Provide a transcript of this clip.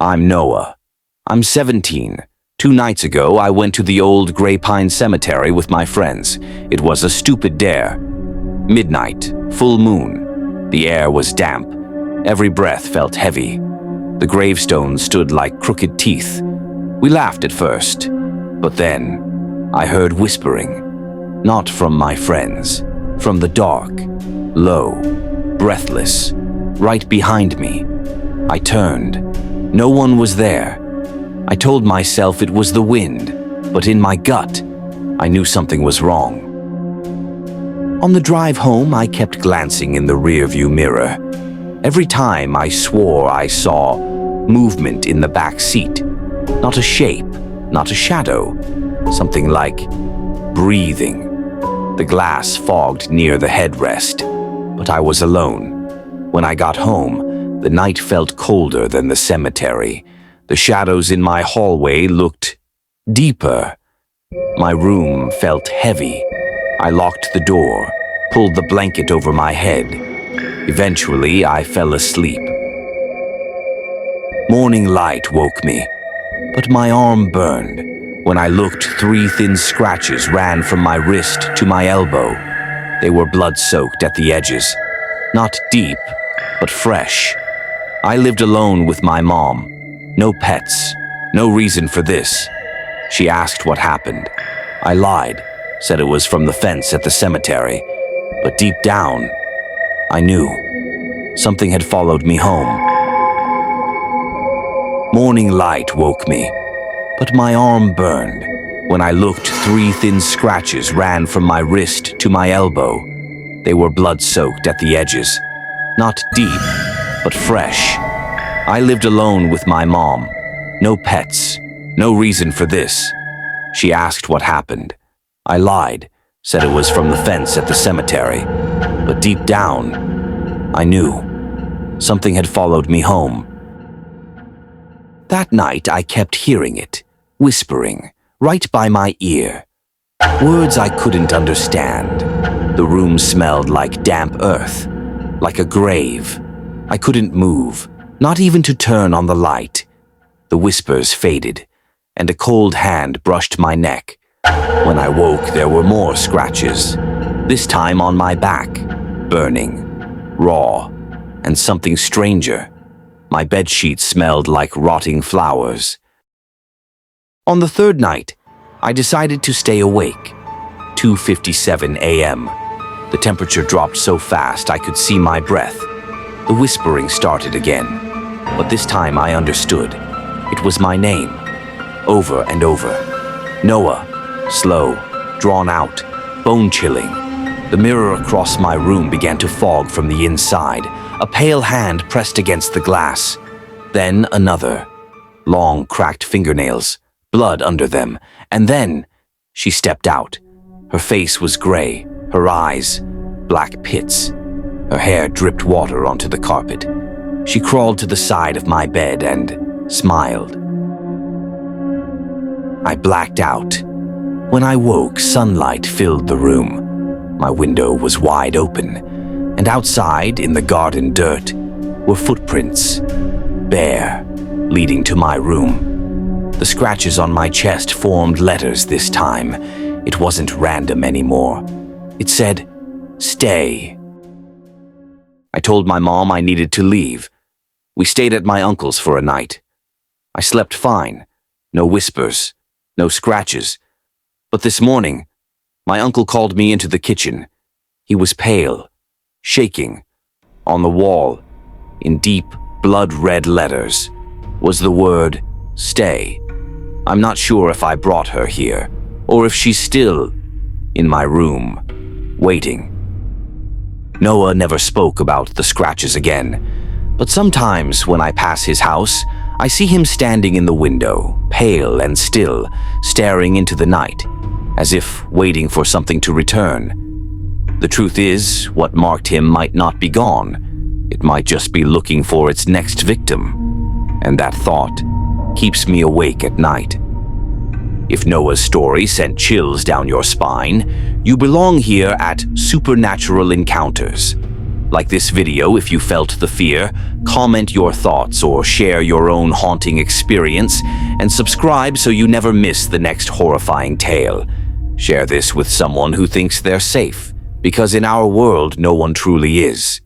I'm Noah. I'm 17. 2 nights ago, I went to the old Gray Pine Cemetery with my friends. It was a stupid dare. Midnight, full moon. The air was damp. Every breath felt heavy. The gravestones stood like crooked teeth. We laughed at first, but then I heard whispering. Not from my friends, from the dark, low, breathless, right behind me. I turned. No one was there. I told myself it was the wind, but in my gut, I knew something was wrong. On the drive home, I kept glancing in the rearview mirror. Every time I swore I saw movement in the back seat. Not a shape, not a shadow. Something like breathing. The glass fogged near the headrest, but I was alone. When I got home, the night felt colder than the cemetery. The shadows in my hallway looked deeper. My room felt heavy. I locked the door, pulled the blanket over my head. Eventually, I fell asleep. Morning light woke me, but my arm burned. When I looked, 3 thin scratches ran from my wrist to my elbow. They were blood-soaked at the edges. Not deep, but fresh. I lived alone with my mom. No pets. No reason for this. She asked what happened. I lied, said it was from the fence at the cemetery. But deep down, I knew. Something had followed me home. Morning light woke me, but my arm burned. When I looked, 3 thin scratches ran from my wrist to my elbow. They were blood-soaked at the edges. Not deep, but fresh. I lived alone with my mom. No pets. No reason for this. She asked what happened. I lied, said it was from the fence at the cemetery. But deep down, I knew. Something had followed me home. That night, I kept hearing it, whispering, right by my ear. Words I couldn't understand. The room smelled like damp earth, like a grave. I couldn't move. Not even to turn on the light. The whispers faded, and a cold hand brushed my neck. When I woke, there were more scratches, this time on my back, burning, raw, and something stranger. My bedsheet smelled like rotting flowers. On the 3rd night, I decided to stay awake. 2:57 a.m. The temperature dropped so fast I could see my breath. The whispering started again, but this time I understood. It was my name, over and over. Noah, slow, drawn out, bone-chilling. The mirror across my room began to fog from the inside. A pale hand pressed against the glass. Then another. Long, cracked fingernails, blood under them, and then she stepped out. Her face was gray, her eyes, black pits. Her hair dripped water onto the carpet. She crawled to the side of my bed and smiled. I blacked out. When I woke, sunlight filled the room. My window was wide open, and outside, in the garden dirt, were footprints, bare, leading to my room. The scratches on my chest formed letters this time. It wasn't random anymore. It said, "Stay." I told my mom I needed to leave. We stayed at my uncle's for a night. I slept fine. No whispers, no scratches. But this morning, my uncle called me into the kitchen. He was pale, shaking. On the wall, in deep, blood-red letters, was the word, "Stay." I'm not sure if I brought her here, or if she's still in my room, waiting. Noah never spoke about the scratches again, but sometimes when I pass his house, I see him standing in the window, pale and still, staring into the night, as if waiting for something to return. The truth is, what marked him might not be gone. It might just be looking for its next victim. And that thought keeps me awake at night. If Noah's story sent chills down your spine, you belong here at Supernatural Encounters. Like this video if you felt the fear, comment your thoughts or share your own haunting experience, and subscribe so you never miss the next horrifying tale. Share this with someone who thinks they're safe, because in our world no one truly is.